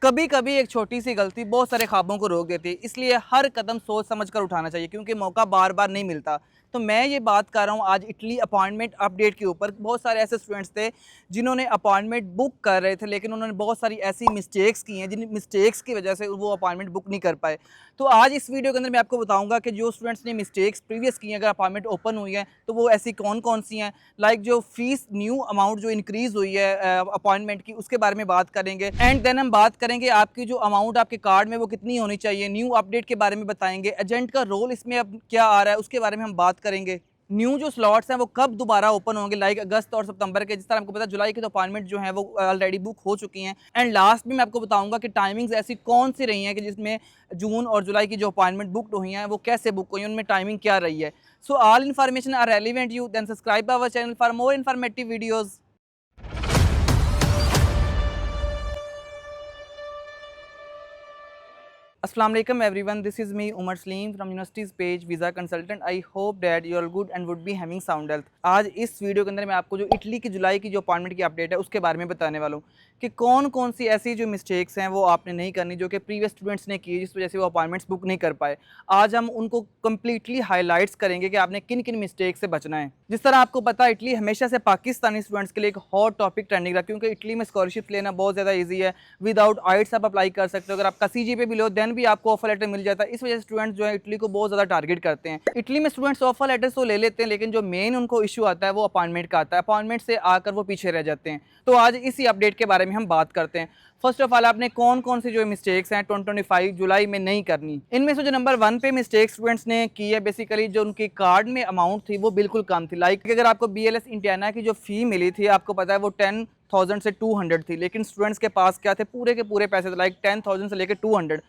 कभी कभी एक छोटी सी गलती बहुत सारे ख्वाबों को रोक देती है, इसलिए हर कदम सोच समझ कर उठाना चाहिए क्योंकि मौका बार बार नहीं मिलता। तो मैं ये बात कर रहा हूँ आज इटली अपॉइंटमेंट अपडेट के ऊपर। बहुत सारे ऐसे स्टूडेंट्स थे जिन्होंने अपॉइंटमेंट बुक कर रहे थे, लेकिन उन्होंने बहुत सारी ऐसी मिस्टेक्स की हैं जिन मिस्टेक्स की वजह से वो अपॉइंटमेंट बुक नहीं कर पाए। तो आज इस वीडियो के अंदर मैं आपको बताऊंगा कि जो स्टूडेंट्स ने मिस्टेक्स प्रीवियस की हैं, अगर अपॉइंटमेंट ओपन हुई है तो वो ऐसी कौन कौन सी हैं। लाइक जो फीस न्यू अमाउंट जो इंक्रीज़ हुई है अपॉइंटमेंट की, उसके बारे में बात करेंगे। एंड देन हम बात करेंगे आपकी जो अमाउंट आपके कार्ड में वो कितनी होनी चाहिए। न्यू अपडेट के बारे में बताएंगे, एजेंट का रोल इसमें अब क्या आ रहा है उसके बारे में हम बात करेंगे। न्यू जो स्लॉट्स हैं वो कब दोबारा ओपन होंगे, लाइक अगस्त और सितंबर के। जिस तरह आपको पता है जुलाई की तो अपॉइंटमेंट जो है वो ऑलरेडी बुक हो चुकी हैं। एंड लास्ट में मैं आपको बताऊंगा कि टाइमिंग्स ऐसी कौन सी रही हैं कि जिसमें जून और जुलाई की जो अपॉइंटमेंट बुकड हुई हैं वो कैसे बुक हुई हैं, उनमें टाइमिंग क्या रही है। So all information are relevant you then subscribe our channel for more informative videos. अस्सलाम वालेकुम everyone, this is me Umar Salim from universities page visa consultant. I hope that you are good and would be having sound health. आज इस video के अंदर मैं आपको जो Italy की जुलाई की जो अपॉइंटमेंट की अपडेट है उसके बारे में बताने वाला हूँ कि कौन कौन सी ऐसी जो मिस्टेक्स हैं वो आपने नहीं करनी जो कि प्रीवियस स्टूडेंट्स ने की, जिस वजह से वो अपॉइंटमेंट्स बुक नहीं कर पाए। आज हम उनको कम्प्लीटली हाईलाइट्स करेंगे कि आपने किन किन मिस्टेक से बचना है। जिस तरह आपको पता है इटली हमेशा से पाकिस्तानी स्टूडेंट्स के लिए एक हॉट टॉपिक ट्रेंडिंग रहा, क्योंकि इटली में स्कॉलरशिप लेना बहुत ज़्यादा ईजी है। विदाउट आइट्स आप अप्लाई कर सकते हो, अगर आपका CGPA भी लो देन भी आपको ऑफर लेटर मिल जाता है। इस वजह से स्टूडेंट्स जो है इटली को बहुत ज़्यादा टारगेट करते हैं। इटली में स्टूडेंट्स ऑफर लेटर्स तो ले लेते हैं, लेकिन जो मेन उनको इशू आता है वो अपॉइंटमेंट का आता है। अपॉइंटमेंट से आकर वो पीछे रह जाते हैं। तो आज इसी अपडेट के बारे में हम बात करते हैं। फर्स्ट ऑफ ऑल, आपने कौन कौन सी जो मिस्टेक्स हैं 2025 जुलाई में नहीं करनी। इनमें से जो नंबर 1 पे मिस्टेक स्टूडेंट्स ने की है, बेसिकली जो उनकी कार्ड में अमाउंट थी वो बिल्कुल कम थी। लाइक अगर आपको BLS इंडियाना की जो फ़ी मिली थी, आपको पता है वो 10,000 से 200 थी, लेकिन स्टूडेंट्स के पास क्या थे, पूरे के पूरे पैसे थे, लाइक 10,000 से लेकर 200,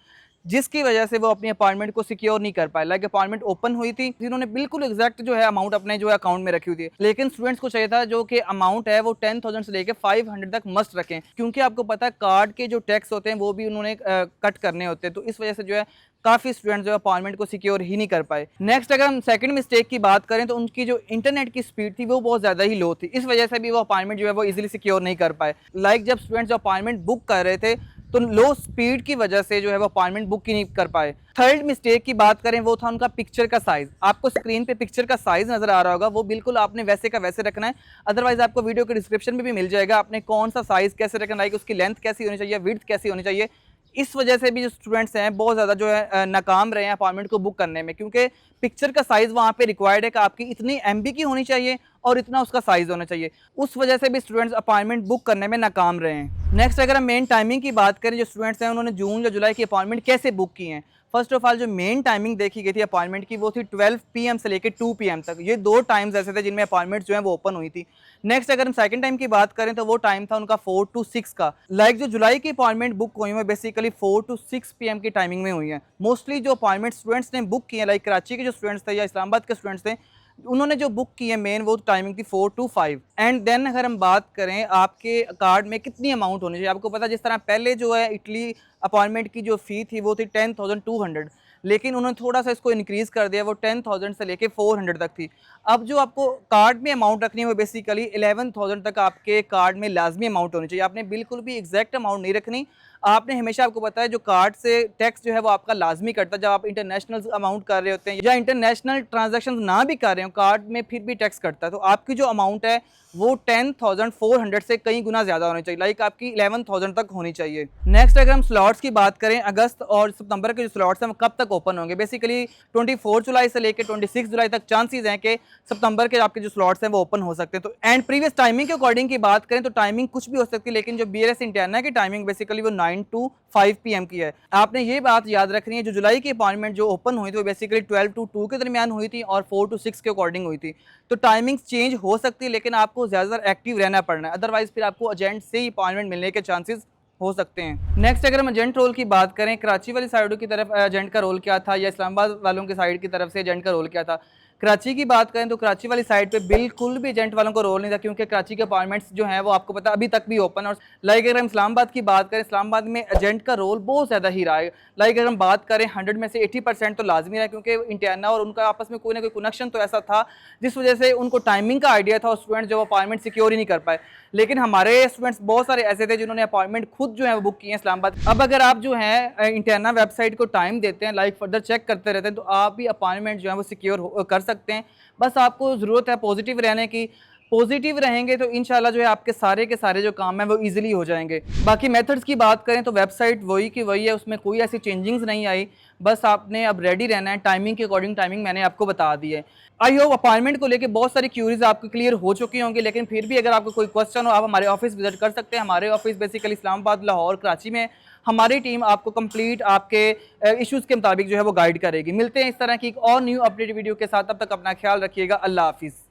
जिसकी वजह से वो अपनी अपॉइंटमेंट को सिक्योर नहीं कर पाए। लाइक अपॉइंटमेंट ओपन हुई थी, जिन्होंने बिल्कुल एग्जैक्ट जो है अमाउंट अपने जो है अकाउंट में रखी हुई थी, लेकिन स्टूडेंट्स को चाहिए था जो कि अमाउंट है वो 10,000 से लेकर 500 तक मस्ट रखें, क्योंकि आपको पता है कार्ड के जो टैक्स होते हैं वो भी उन्होंने कट करने होते हैं। तो इस वजह से जो है काफ़ी स्टूडेंट्स जो है अपॉइंटमेंट को सिक्योर ही नहीं कर पाए। नेक्स्ट अगर हम सेकंड मिस्टेक की बात करें तो उनकी जो इंटरनेट की स्पीड थी वो बहुत ज़्यादा ही लो थी, इस वजह से भी वो अपॉइंटमेंट जो है वो इजीली सिक्योर नहीं कर पाए। लाइक जब स्टूडेंट्स अपॉइंटमेंट बुक कर रहे थे तो लो स्पीड की वजह से जो है वो अपॉइंटमेंट बुक ही नहीं कर पाए। थर्ड मिस्टेक की बात करें वो था उनका पिक्चर का साइज। आपको स्क्रीन पे पिक्चर का साइज नजर आ रहा होगा, वो बिल्कुल आपने वैसे का वैसे रखना है। अदरवाइज आपको वीडियो के डिस्क्रिप्शन में भी मिल जाएगा आपने कौन सा साइज कैसे रखना है, उसकी लेंथ कैसी होनी चाहिए, विड्थ कैसी होनी चाहिए। इस वजह से भी जो स्टूडेंट्स हैं बहुत ज़्यादा जो है नाकाम रहे हैं अपॉइंटमेंट को बुक करने में, क्योंकि पिक्चर का साइज़ वहाँ पे रिक्वायर्ड है कि आपकी इतनी MB की होनी चाहिए और इतना उसका साइज़ होना चाहिए। उस वजह से भी स्टूडेंट्स अपॉइंटमेंट बुक करने में नाकाम रहे हैं। नेक्स्ट अगर हम मेन टाइमिंग की बात करें, जो स्टूडेंट्स हैं उन्होंने जून या जुलाई की अपॉइंटमेंट कैसे बुक की हैं। फर्स्ट ऑफ ऑल, जो मेन टाइमिंग देखी गई थी अपॉइंटमेंट की वो थी 12 PM से लेकर 2 PM तक। ये 2 टाइम्स ऐसे थे जिनमें अपॉइंटमेंट जो है वो ओपन हुई थी। नेक्स्ट अगर हम सेकंड टाइम की बात करें तो वो टाइम था उनका 4 to 6 का। लाइक जो जुलाई की अपॉइंटमेंट बुक हुई है बेसिकली 4 to 6 PM की टाइमिंग में हुई है। मोस्टली जो अपॉइंटमेंट स्टूडेंट्स ने बुक की है, लाइक कराची के जो स्टूडेंट्स थे या इस्लामाबाद के स्टूडेंट्स थे, उन्होंने जो बुक की है मेन वो टाइमिंग थी 4 to 5। एंड देन अगर हम बात करें आपके कार्ड में कितनी अमाउंट होनी चाहिए, आपको पता है जिस तरह पहले जो है इटली अपॉइंटमेंट की जो फ़ी थी वो थी 10,200, लेकिन उन्होंने थोड़ा सा इसको इंक्रीज़ कर दिया, वो 10,000 से लेके 400 तक थी। अब जो आपको कार्ड में अमाउंट रखनी है वो बेसिकली 11,000 तक आपके कार्ड में लाजमी अमाउंट होनी चाहिए। आपने बिल्कुल भी एग्जैक्ट अमाउंट नहीं रखनी। आपने हमेशा, आपको पता है जो कार्ड से टैक्स जो है वो आपका लाजमी करता है जब आप इंटरनेशनल अमाउंट कर रहे होते हैं या इंटरनेशनल ट्रांजैक्शन ना भी कर रहे हो, कार्ड में फिर भी टैक्स कटता है। तो आपकी जो अमाउंट है वो 10,400 से कई गुना ज़्यादा होनी चाहिए, लाइक आपकी 11,000 तक होनी चाहिए। नेक्स्ट अगर हम स्लॉट्स की बात करें, अगस्त और सितंबर के जो स्लॉट्स हैं वो कब तक ओपन होंगे। बेसिकली 24 जुलाई से लेकर 26 जुलाई तक चांसेस हैं कि सितंबर के आपके जो स्लॉट्स हैं वो ओपन हो सकते हैं। तो एंड प्रीवियस टाइमिंग के अकॉर्डिंग की बात करें तो टाइमिंग कुछ भी हो सकती है, लेकिन जो BLS इंडियाना की टाइमिंग बेसिकली वो 9 to 5 PM की है। आपने ये बात याद रखनी है, जो जुलाई की अपॉइंटमेंट जो ओपन हुई थी वो बेसिकली 12 to 2 के दरमियान हुई थी और 4 to 6 के अकॉर्डिंग हुई थी। तो टाइमिंग चेंज हो सकती है, लेकिन आपको ज़्यादातर एक्टिव रहना पड़ना है, अदरवाइज फिर आपको एजेंट से ही अपॉइंटमेंट मिलने के चांसेस हो सकते हैं। नेक्स्ट अगर हम एजेंट रोल की बात करें, कराची वाली साइडों की तरफ एजेंट का रोल क्या था या इस्लामाबाद वालों की साइड की तरफ से एजेंट का रोल क्या था। कराची की बात करें तो कराची वाली साइड पे बिल्कुल भी एजेंट वालों को रोल नहीं था, क्योंकि कराची के अपॉइंटमेंट्स जो हैं वो आपको पता अभी तक भी ओपन। और लाइक अगर हम इस्लामाबाद की बात करें, इस्लामाबाद में एजेंट का रोल बहुत ज़्यादा ही रहा है। लाइक अगर हम बात करें 100 में से 80% तो लाजमी रहा है, क्योंकि इंटेना और उनका आपस में कोई ना कोई कनेक्शन तो ऐसा था जिस वजह से उनको टाइमिंग का आइडिया था और स्टूडेंट जो अपॉइंटमेंट सिक्योर ही नहीं कर पाए। लेकिन हमारे स्टूडेंट्स बहुत सारे ऐसे थे जिन्होंने अपॉइंटमेंट खुद जो है वो बुक किए हैं इस्लामाबाद। अब अगर आप जो है इंटेना वेबसाइट को टाइम देते हैं, लाइक फर्दर चेक करते रहते हैं, तो आप भी अपॉइंटमेंट जो है वो सिक्योर कर सकते हैं। बस आपको ज़रूरत है पॉजिटिव रहने की। पॉजिटिव रहेंगे तो इंशाल्लाह जो है आपके सारे के सारे जो काम हैं वो इजीली हो जाएंगे। बाकी मेथड्स की बात करें तो वेबसाइट वही की वही है, उसमें कोई ऐसी चेंजिंग्स नहीं आई। बस आपने अब रेडी रहना है, टाइमिंग के अकॉर्डिंग टाइमिंग मैंने आपको बता दी है। आई होप अपॉइंटमेंट को लेके बहुत सारी क्यूरीज आपको क्लियर हो चुकी होंगी, लेकिन फिर भी अगर आपको कोई क्वेश्चन हो आप हमारे ऑफिस विजिट कर सकते हैं। हमारे ऑफिस बेसिकली इस्लामाबाद, लाहौर, कराची में। हमारी टीम आपको कंप्लीट आपके इश्यूज़ के मुताबिक जो है वो गाइड करेगी। मिलते हैं इस तरह की एक और न्यू अपडेट वीडियो के साथ, तब तक अपना ख्याल रखिएगा। अल्लाह हाफिज़।